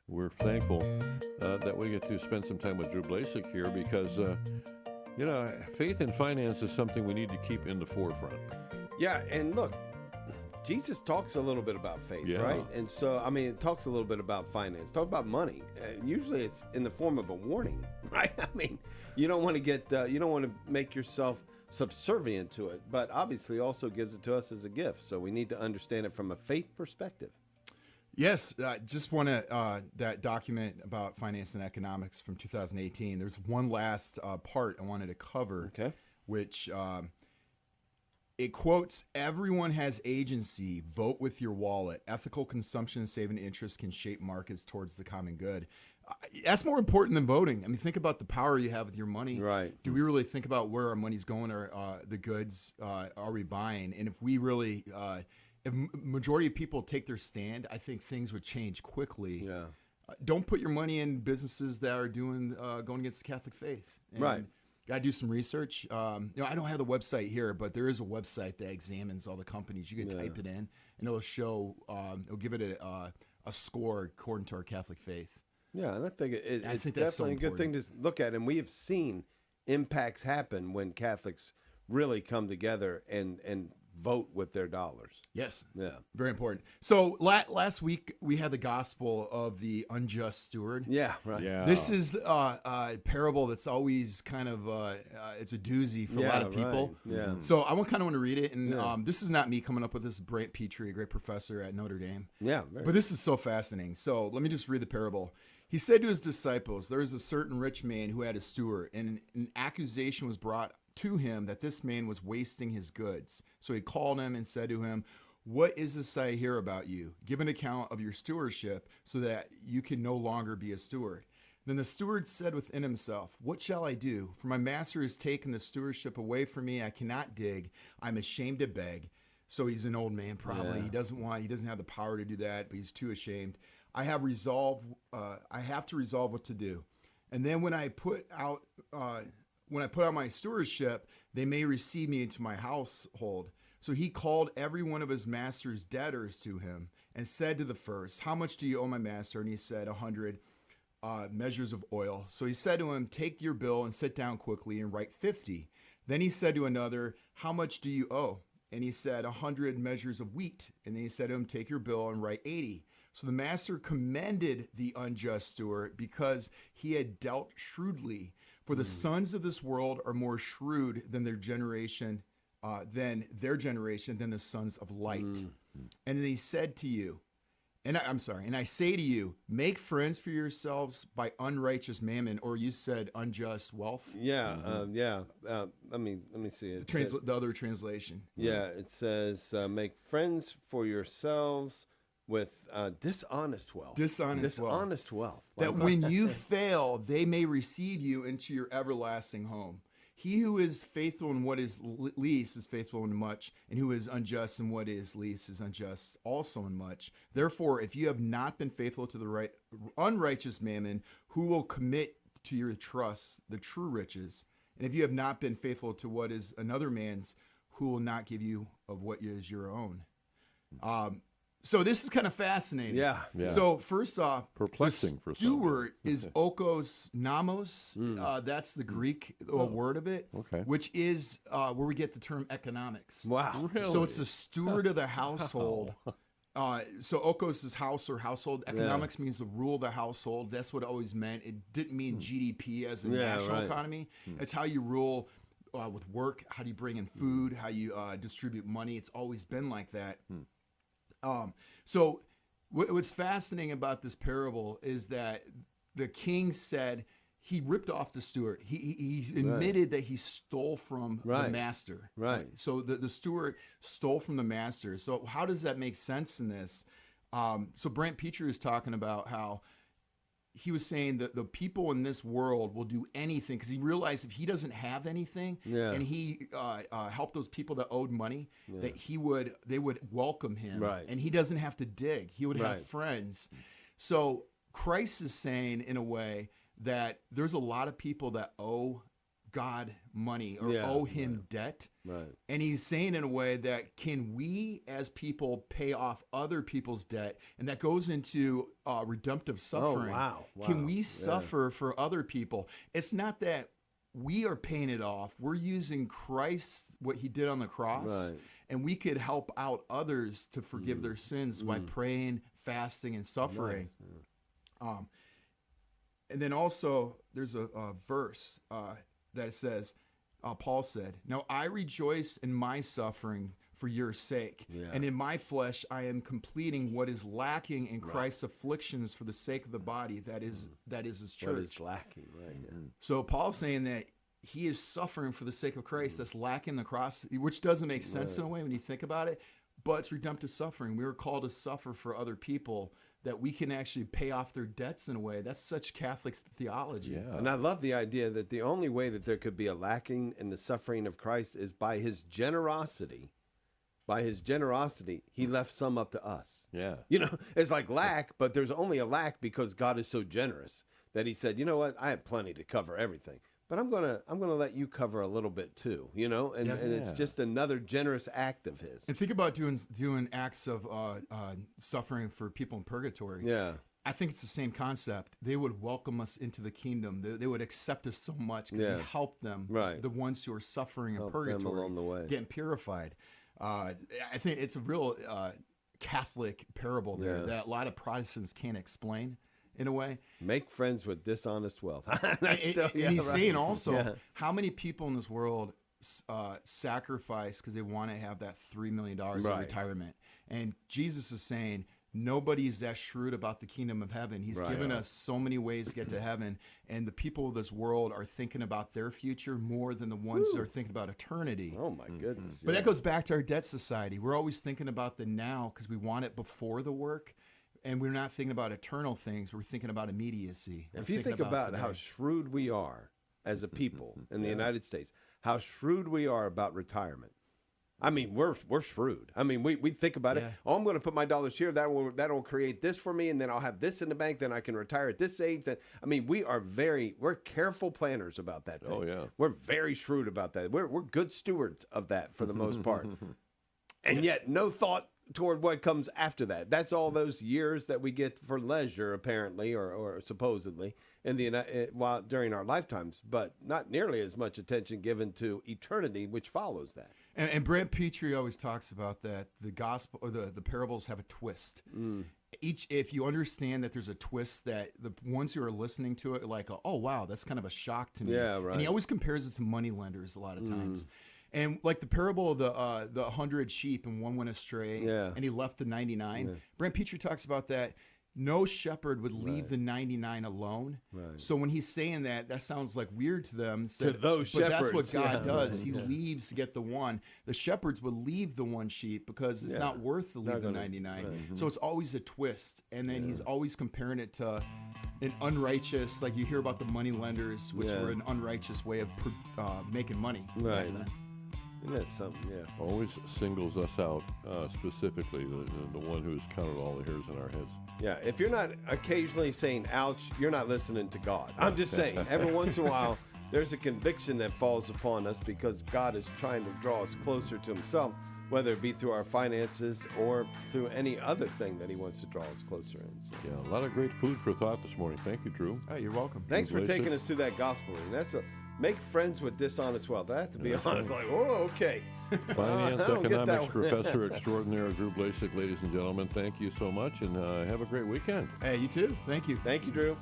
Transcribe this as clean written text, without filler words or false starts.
We're thankful that we get to spend some time with Drew Blasek here because, faith and finance is something we need to keep in the forefront. Yeah, and look, Jesus talks a little bit about faith, Yeah. right? And so, it talks a little bit about finance, talk about money. Usually it's in the form of a warning, right? You don't want to you don't want to make yourself subservient to it, but obviously also gives it to us as a gift. So we need to understand it from a faith perspective. Yes, I just want to, that document about finance and economics from 2018, there's one last part I wanted to cover, which it quotes, "Everyone has agency, vote with your wallet. Ethical consumption and saving interest can shape markets towards the common good." That's more important than voting. Think about the power you have with your money. Right. Do we really think about where our money's going, or the goods are we buying? And if we really, if majority of people take their stand, I think things would change quickly. Yeah. Don't put your money in businesses that are doing going against the Catholic faith. And right. Got to do some research. I don't have the website here, but there is a website that examines all the companies. You can type it in, and it'll show. It'll give it a score according to our Catholic faith. Yeah, and I think it's think that's definitely so a good thing to look at. And we have seen impacts happen when Catholics really come together and vote with their dollars. Yes. Yeah. Very important. So last week we had the gospel of the unjust steward. Yeah, right. Yeah. This is a parable that's always kind of it's a doozy for a lot of people. Right. Yeah. So I want to read it, and this is not me coming up with this. Brant Petrie, a great professor at Notre Dame. Yeah. But this is so fascinating. So let me just read the parable. He said to his disciples, "There is a certain rich man who had a steward, and an accusation was brought to him that this man was wasting his goods. So he called him and said to him, 'What is this I hear about you? Give an account of your stewardship so that you can no longer be a steward.' Then the steward said within himself, 'What shall I do? For my master has taken the stewardship away from me. I cannot dig. I'm ashamed to beg.'" So he's an old man probably. Yeah. He doesn't have the power to do that, but he's too ashamed. I have to resolve what to do. And then when I put out my stewardship, they may receive me into my household. So he called every one of his master's debtors to him and said to the first, 'How much do you owe my master?' And he said, 100 measures of oil. So he said to him, 'Take your bill and sit down quickly and write 50. Then he said to another, 'How much do you owe?' And he said, 100 measures of wheat. And then he said to him, 'Take your bill and write 80. So the master commended the unjust steward because he had dealt shrewdly. For the sons of this world are more shrewd than their generation, than the sons of light. And then he said to you, and I say to you, make friends for yourselves by unrighteous mammon,'" or you said unjust wealth. Yeah, let me see it. The other translation. Yeah, it says, "Make friends for yourselves with dishonest wealth." Dishonest wealth. That when you fail, they may receive you into your everlasting home. He who is faithful in what is least is faithful in much, and who is unjust in what is least is unjust also in much. Therefore, if you have not been faithful to the unrighteous mammon, who will commit to your trust the true riches? And if you have not been faithful to what is another man's, who will not give you of what is your own? So this is kind of fascinating. Yeah. So first off, Perplexing for some. steward is okos namos. That's the Greek word of it, which is where we get the term economics. Wow. Really? So it's a steward of the household. So okos is house or household. Economics means the rule of the household. That's what it always meant. It didn't mean GDP as a national economy. It's how you rule with work, how do you bring in food, how you distribute money. It's always been like that. So what's fascinating about this parable is that the king said he ripped off the steward. He admitted that he stole from the master. Right. So the steward stole from the master. So how does that make sense in this? So Brant Petrie is talking about how he was saying that the people in this world will do anything because he realized if he doesn't have anything and he helped those people that owed money, that they would welcome him, and he doesn't have to dig. He would have friends. So Christ is saying in a way that there's a lot of people that owe God money or Yeah, owe him debt. Right. And he's saying in a way that can we as people pay off other people's debt? And that goes into redemptive suffering. wow. Can we Yeah. suffer for other people? It's not that we are paying it off. We're using Christ, what he did on the cross, Right. and we could help out others to forgive their sins by praying, fasting, and suffering. And then also there's a verse that says, Paul said, "Now I rejoice in my suffering for your sake, and in my flesh I am completing what is lacking in Christ's afflictions for the sake of the body, that is his church." What is lacking, right? Yeah. So Paul's saying that he is suffering for the sake of Christ. That's lacking the cross, which doesn't make sense in a way when you think about it, but it's redemptive suffering. We were called to suffer for other people, that we can actually pay off their debts in a way. That's such Catholic theology. Yeah. And I love the idea that the only way that there could be a lacking in the suffering of Christ is by his generosity. By his generosity, he left some up to us. Yeah. You know, it's like lack, but there's only a lack because God is so generous that he said, you know what, I have plenty to cover everything. But I'm gonna let you cover a little bit too, you know, and it's just another generous act of his. And think about doing acts of suffering for people in purgatory. Yeah. I think it's the same concept. They would welcome us into the kingdom. They would accept us so much because we help them, the ones who are suffering in Help them purgatory, along the way. getting purified. I think it's a real Catholic parable there that a lot of Protestants can't explain in a way. Make friends with dishonest wealth. And he's saying also, how many people in this world sacrifice because they want to have that $3 million in retirement? And Jesus is saying, nobody's that shrewd about the kingdom of heaven. He's given us so many ways to get to heaven, and the people of this world are thinking about their future more than the ones that are thinking about eternity. Oh my goodness. But that goes back to our debt society. We're always thinking about the now because we want it before the work, and we're not thinking about eternal things. We're thinking about immediacy. If you think about how shrewd we are as a people in the United States, how shrewd we are about retirement. I mean, we're shrewd. I mean, we think about it. Oh, I'm going to put my dollars here. That will create this for me, and then I'll have this in the bank. Then I can retire at this age. I mean, we're careful planners about that thing. Oh, yeah. We're very shrewd about that. We're good stewards of that for the most part. And yet, no thought toward what comes after that. That's all those years that we get for leisure, apparently, or supposedly, while during our lifetimes, but not nearly as much attention given to eternity, which follows that. And Brent Petrie always talks about that the gospel or the parables have a twist. If you understand that there's a twist, that the ones who are listening to it are like, oh wow, that's kind of a shock to me. Yeah, right. And he always compares it to money lenders a lot of times. And like the parable of the 100 sheep and one went astray, and he left the 99. Brent Petrie talks about that. No shepherd would leave the 99 alone. Right. So when he's saying that sounds like weird to them. To those but shepherds. That's what God does. He leaves to get the one. The shepherds would leave the one sheep because it's not worth to leave the 99. Right. So it's always a twist. And then he's always comparing it to an unrighteous, like you hear about the money lenders, which were an unrighteous way of making money. Right. Isn't that something? Yeah. Always singles us out specifically, the one who's counted all the hairs in our heads. Yeah, if you're not occasionally saying ouch, you're not listening to God. I'm just saying, every once in a while, there's a conviction that falls upon us because God is trying to draw us closer to himself, whether it be through our finances or through any other thing that he wants to draw us closer in. So. Yeah, a lot of great food for thought this morning. Thank you, Drew. Oh, you're welcome. Thanks for taking us through that gospel reading. That's make friends with dishonest wealth. I have to be honest, like, oh, okay. Finance economics professor extraordinaire Drew Blasek, ladies and gentlemen. Thank you so much, and have a great weekend. Hey, you too. Thank you. Thank you, Drew.